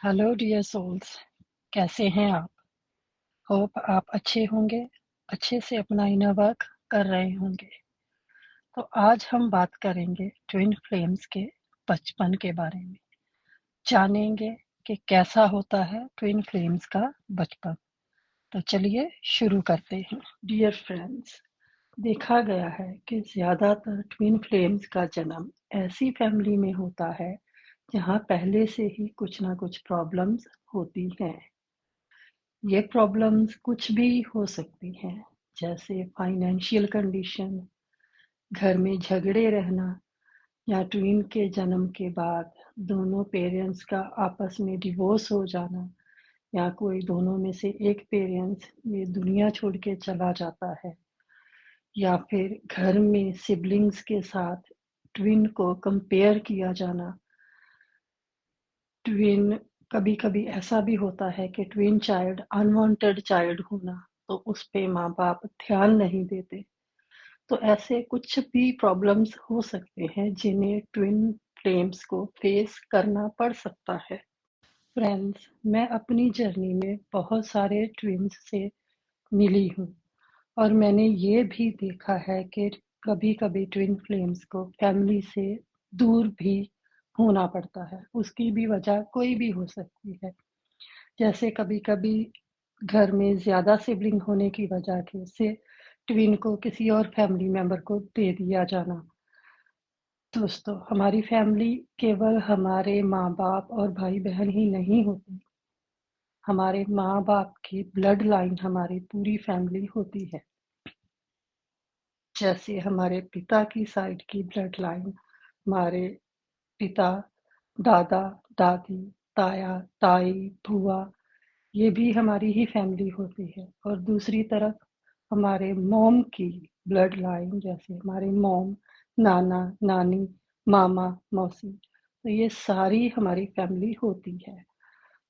Hello dear souls, कैसे हैं आप? होप आप अच्छे होंगे, अच्छे से अपना इनर वर्क कर रहे होंगे। तो आज हम बात करेंगे ट्विन फ्लेम्स के बचपन के बारे में। जानेंगे कि कैसा होता है ट्विन फ्लेम्स का बचपन। तो चलिए शुरू करते हैं। डियर फ्रेंड्स, देखा गया है कि ज़्यादातर ट्विन फ्लेम्स का जन्म ऐसी फैमिली में होता है जहाँ पहले से ही कुछ ना कुछ प्रॉब्लम्स होती हैं। ये प्रॉब्लम्स कुछ भी हो सकती हैं, जैसे फाइनेंशियल कंडीशन, घर में झगड़े रहना, या ट्विन के जन्म के बाद दोनों पेरेंट्स का आपस में डिवोर्स हो जाना, या कोई दोनों में से एक पेरेंट्स ये दुनिया छोड़ के चला जाता है, या फिर घर में सिबलिंग्स के साथ ट्विन को कंपेयर किया जाना। ट्विन कभी कभी ऐसा भी होता है कि ट्विन चाइल्ड अनवांटेड चाइल्ड होना, तो उस पे माँ बाप ध्यान नहीं देते। तो ऐसे कुछ भी प्रॉब्लम्स हो सकते हैं जिन्हें ट्विन फ्लेम्स को फेस करना पड़ सकता है। फ्रेंड्स, मैं अपनी जर्नी में बहुत सारे ट्विन्स से मिली हूँ, और मैंने ये भी देखा है कि कभी कभी ट्विन फ्लेम्स को फैमिली से दूर भी होना पड़ता है। उसकी भी वजह कोई भी हो सकती है, जैसे कभी कभी घर में ज्यादा सिबलिंग होने की वजह से ट्विन को किसी और फैमिली मेंबर को दे दिया जाना। दोस्तों, हमारी फैमिली केवल हमारे माँ बाप और भाई बहन ही नहीं होती। हमारे माँ बाप की ब्लड लाइन हमारी पूरी फैमिली होती है। जैसे हमारे पिता की साइड की ब्लड लाइन, हमारे पिता, दादा, दादी, ताया, ताई, बुआ, ये भी हमारी ही फैमिली होती है। और दूसरी तरफ हमारे मॉम की ब्लड लाइन, जैसे हमारे मॉम, नाना, नानी, मामा, मौसी, तो ये सारी हमारी फैमिली होती है।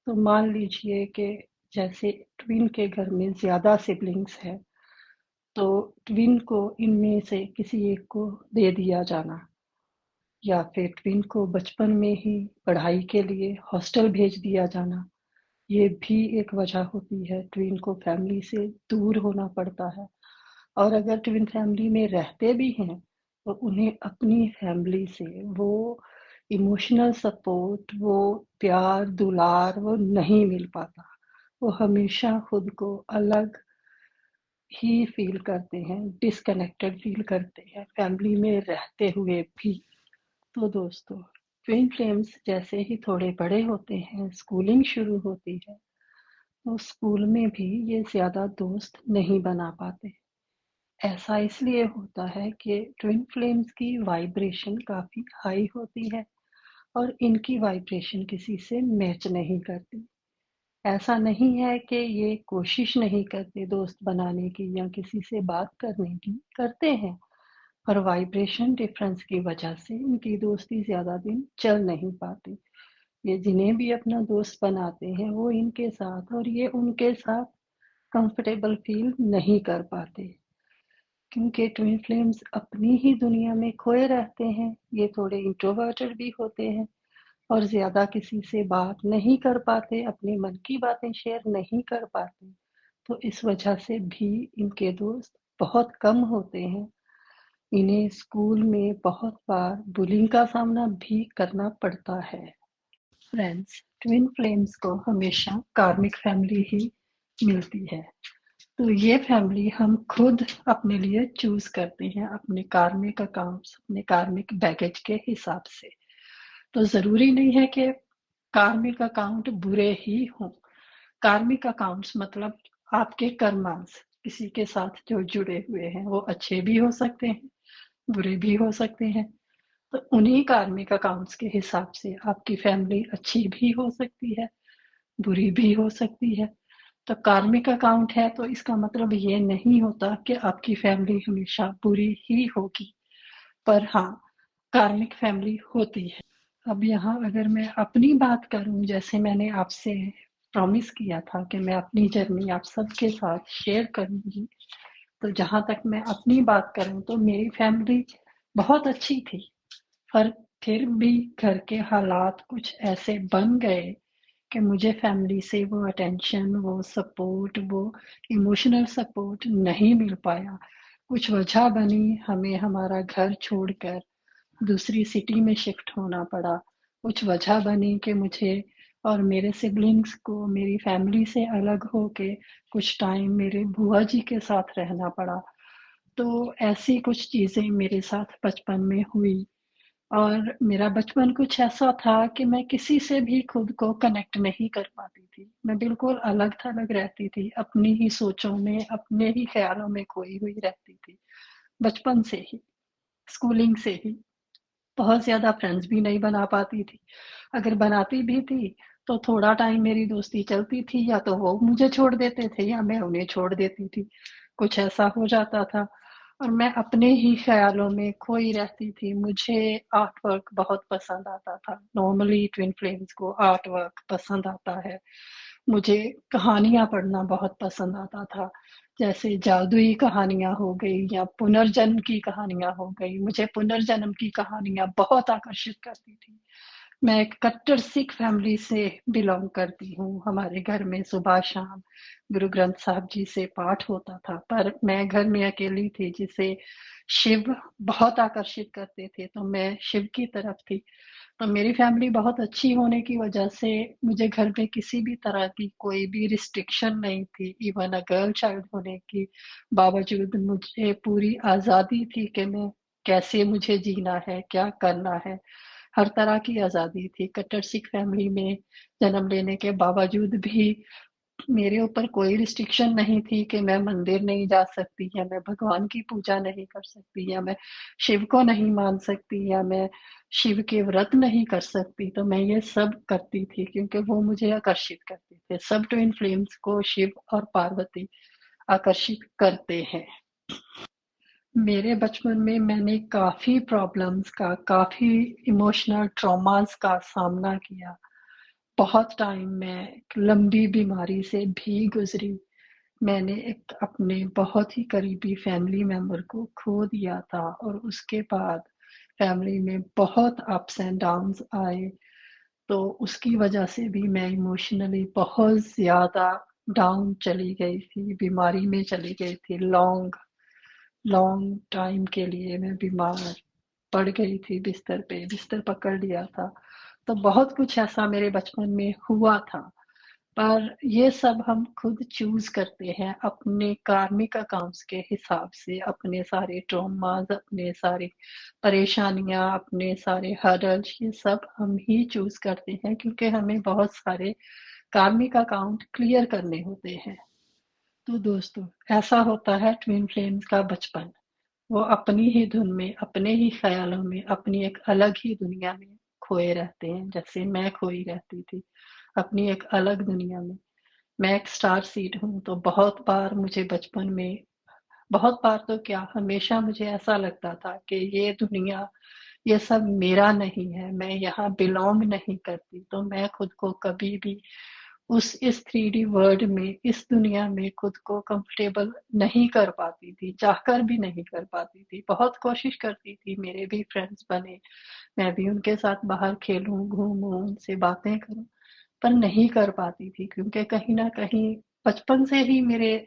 तो मान लीजिए कि जैसे ट्विन के घर में ज़्यादा सिबलिंग्स है, तो ट्विन को इनमें से किसी एक को दे दिया जाना, या फिर ट्विन को बचपन में ही पढ़ाई के लिए हॉस्टल भेज दिया जाना, ये भी एक वजह होती है ट्विन को फैमिली से दूर होना पड़ता है। और अगर ट्विन फैमिली में रहते भी हैं, तो उन्हें अपनी फैमिली से वो इमोशनल सपोर्ट, वो प्यार दुलार वो नहीं मिल पाता। वो हमेशा खुद को अलग ही फील करते हैं, डिस्कनेक्टेड फील करते हैं फैमिली में रहते हुए भी। तो दोस्तों, ट्विन फ्लेम्स जैसे ही थोड़े बड़े होते हैं, स्कूलिंग शुरू होती है, तो स्कूल में भी ये ज्यादा दोस्त नहीं बना पाते। ऐसा इसलिए होता है कि ट्विन फ्लेम्स की वाइब्रेशन काफी हाई होती है, और इनकी वाइब्रेशन किसी से मैच नहीं करती। ऐसा नहीं है कि ये कोशिश नहीं करते दोस्त बनाने की या किसी से बात करने की, करते हैं, पर वाइब्रेशन डिफरेंस की वजह से इनकी दोस्ती ज्यादा दिन चल नहीं पाती। ये जिन्हें भी अपना दोस्त बनाते हैं, वो इनके साथ और ये उनके साथ कंफर्टेबल फील नहीं कर पाते, क्योंकि ट्विन फ्लेम्स अपनी ही दुनिया में खोए रहते हैं। ये थोड़े इंट्रोवर्टेड भी होते हैं, और ज्यादा किसी से बात नहीं कर पाते, अपने मन की बातें शेयर नहीं कर पाते। तो इस वजह से भी इनके दोस्त बहुत कम होते हैं। इन्हें स्कूल में बहुत बार बुलिंग का सामना भी करना पड़ता है। फ्रेंड्स, ट्विन फ्लेम्स को हमेशा कार्मिक फैमिली ही मिलती है। तो ये फैमिली हम खुद अपने लिए चूज करते हैं, अपने कार्मिक अकाउंट्स, अपने कार्मिक बैगेज के हिसाब से। तो जरूरी नहीं है कि कार्मिक अकाउंट बुरे ही हों। कार्मिक अकाउंट्स मतलब आपके कर्मांश किसी के साथ जो जुड़े हुए हैं, वो अच्छे भी हो सकते हैं, बुरे भी हो सकते हैं। तो उन्हीं कार्मिक अकाउंट्स के हिसाब से आपकी फैमिली अच्छी भी हो सकती है, बुरी भी हो सकती है। तो कार्मिक अकाउंट है, तो इसका मतलब ये नहीं होता कि आपकी फैमिली हमेशा बुरी ही होगी, पर हाँ, कार्मिक फैमिली होती है। अब यहाँ अगर मैं अपनी बात करूं, जैसे मैंने आपसे प्रॉमिस किया था कि मैं अपनी जर्नी आप सबके साथ शेयर करूंगी, तो जहां तक मैं अपनी बात करूं तो मेरी फैमिली बहुत अच्छी थी, पर फिर भी घर के हालात कुछ ऐसे बन गए कि मुझे फैमिली से वो अटेंशन, वो सपोर्ट, वो इमोशनल सपोर्ट नहीं मिल पाया। कुछ वजह बनी, हमें हमारा घर छोड़कर दूसरी सिटी में शिफ्ट होना पड़ा। कुछ वजह बनी कि मुझे और मेरे सिबलिंग्स को मेरी फैमिली से अलग होके कुछ टाइम मेरे बुआ जी के साथ रहना पड़ा। तो ऐसी कुछ चीज़ें मेरे साथ बचपन में हुई और मेरा बचपन कुछ ऐसा था कि मैं किसी से भी खुद को कनेक्ट नहीं कर पाती थी। मैं बिल्कुल अलग-थलग रहती थी, अपनी ही सोचों में, अपने ही ख़्यालों में खोई हुई रहती थी, बचपन से ही, स्कूलिंग से ही। बहुत ज़्यादा फ्रेंड्स भी नहीं बना पाती थी। अगर बनाती भी थी, तो थोड़ा टाइम मेरी दोस्ती चलती थी या तो वो मुझे छोड़ देते थे या मैं उन्हें छोड़ देती थी। कुछ ऐसा हो जाता था और मैं अपने ही ख़्यालों में खोई रहती थी। मुझे आर्ट वर्क बहुत पसंद आता था। नॉर्मली ट्विन फ्लेम्स को आर्ट वर्क पसंद आता है। मुझे कहानियाँ पढ़ना बहुत पसंद आता था। जैसे जादुई कहानियाँ हो गई या पुनर्जन्म की कहानियाँ हो गई। मुझे पुनर्जन्म की कहानियाँ बहुत आकर्षित करती थी। मैं एक कट्टर सिख फैमिली से बिलॉन्ग करती हूँ। हमारे घर में सुबह-शाम गुरु ग्रंथ साहब जी से पाठ होता था, पर मैं घर में अकेली थी जिसे शिव बहुत आकर्षित करते थे, तो मैं शिव की तरफ थी। तो मेरी फैमिली बहुत अच्छी होने की वजह से मुझे घर में किसी भी तरह की कोई भी रिस्ट्रिक्शन नहीं थी। इवन अ गर्ल चाइल्ड होने की बावजूद मुझे पूरी आज़ादी थी कि मैं कैसे मुझे जीना है, क्या करना है। हर तरह की आज़ादी थी। कट्टर सिख फैमिली में जन्म लेने के बावजूद भी मेरे ऊपर कोई रिस्ट्रिक्शन नहीं थी कि मैं मंदिर नहीं जा सकती या मैं भगवान की पूजा नहीं कर सकती या मैं शिव को नहीं मान सकती या मैं शिव के व्रत नहीं कर सकती। तो मैं ये सब करती थी क्योंकि वो मुझे आकर्षित करते थे। सब ट्विन फ्लेम्स को शिव और पार्वती आकर्षित करते हैं। मेरे बचपन में मैंने काफ़ी प्रॉब्लम्स का, काफ़ी इमोशनल ट्रॉमास का सामना किया। बहुत टाइम मैं एक लंबी बीमारी से भी गुज़री। मैंने एक अपने बहुत ही करीबी फैमिली मेंबर को खो दिया था और उसके बाद फैमिली में बहुत अप्स एंड डाउन्स आए। तो उसकी वजह से भी मैं इमोशनली बहुत ज़्यादा डाउन चली गई थी, बीमारी में चली गई थी। लॉन्ग लॉन्ग टाइम के लिए मैं बीमार पड़ गई थी बिस्तर पे, बिस्तर पकड़ लिया था। तो बहुत कुछ ऐसा मेरे बचपन में हुआ था। पर ये सब हम खुद चूज़ करते हैं अपने कार्मिक अकाउंट्स के हिसाब से, अपने सारे ट्रॉमास, अपने सारी परेशानियाँ, अपने सारे हर्डल्स, ये सब हम ही चूज़ करते हैं क्योंकि हमें बहुत सारे कार्मिक अकाउंट क्लियर करने होते हैं। तो दोस्तों, ऐसा होता है ट्विन फ्लेम्स का बचपन। वो अपनी ही धुन में, अपने ही ख़्यालों में, अपनी एक अलग ही दुनिया में खोए रहते हैं, जैसे मैं खोई रहती थी, अपनी एक अलग दुनिया में। मैं एक स्टार सीड हूँ, तो बहुत बार मुझे बचपन में बहुत बार तो क्या, हमेशा मुझे ऐसा लगता था कि ये दुनिया, ये सब मेरा नहीं है, मैं यहाँ बिलॉन्ग नहीं करती। तो मैं खुद को कभी भी उस इस 3D वर्ल्ड में, इस दुनिया में खुद को कंफर्टेबल नहीं कर पाती थी, चाहकर भी नहीं कर पाती थी। बहुत कोशिश करती थी, मेरे भी फ्रेंड्स बने, मैं भी उनके साथ बाहर खेलूँ, घूमूँ, उनसे बातें करूँ, पर नहीं कर पाती थी क्योंकि कहीं न कहीं बचपन से ही मेरे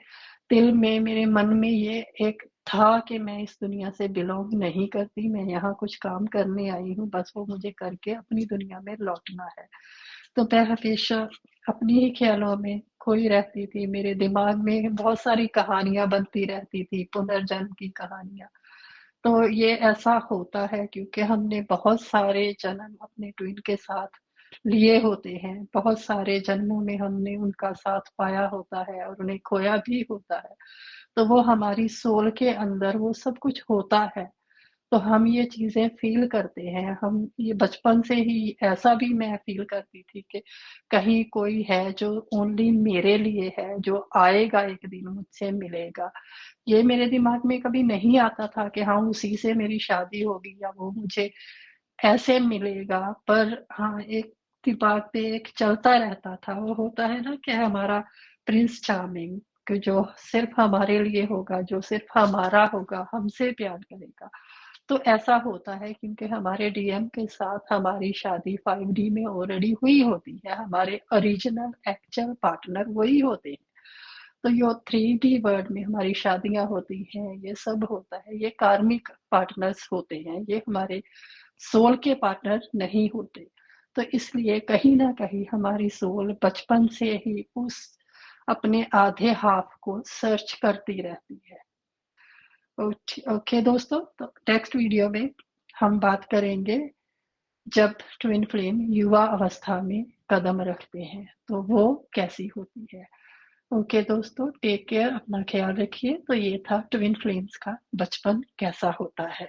दिल में, मेरे मन में ये एक था कि मैं इस दुनिया से बिलॉन्ग नहीं करती, मैं यहाँ कुछ काम करने आई हूँ, बस वो मुझे करके अपनी दुनिया में लौटना है। तो मैं हमेशा अपनी ही ख्यालों में खोई रहती थी। मेरे दिमाग में बहुत सारी कहानियाँ बनती रहती थी, पुनर्जन्म की कहानियाँ। तो ये ऐसा होता है क्योंकि हमने बहुत सारे जन्म अपने ट्विन के साथ लिए होते हैं। बहुत सारे जन्मों में हमने उनका साथ पाया होता है और उन्हें खोया भी होता है। तो वो हमारी सोल के अंदर वो सब कुछ होता है। तो हम ये चीज़ें फ़ील करते हैं, हम ये बचपन से ही ऐसा भी मैं फ़ील करती थी कि कहीं कोई है जो ओनली मेरे लिए है, जो आएगा एक दिन मुझसे मिलेगा। ये मेरे दिमाग में कभी नहीं आता था कि हाँ, उसी से मेरी शादी होगी या वो मुझे ऐसे मिलेगा। पर हाँ, एक दिमाग पे एक चलता रहता था, वो होता है ना कि हमारा प्रिंस चार्मिंग, कि जो सिर्फ़ हमारे लिए होगा, जो सिर्फ़ हमारा होगा, हमसे प्यार करेगा। तो ऐसा होता है क्योंकि हमारे डीएम के साथ हमारी शादी 5D में ऑलरेडी हुई होती है, हमारे ओरिजिनल एक्चुअल पार्टनर वही होते हैं। तो यो 3D वर्ल्ड में हमारी शादियां होती हैं, ये सब होता है, ये कार्मिक पार्टनर्स होते हैं, ये हमारे सोल के पार्टनर नहीं होते। तो इसलिए कहीं ना कहीं हमारी सोल बचपन से ही उस अपने आधे हाफ को सर्च करती रहती है। ओके दोस्तों, तो नेक्स्ट वीडियो में हम बात करेंगे जब ट्विन फ्लेम युवा अवस्था में कदम रखते हैं तो वो कैसी होती है। ओके दोस्तों, टेक केयर, अपना ख्याल रखिए। तो ये था ट्विन फ्लेम्स का बचपन कैसा होता है।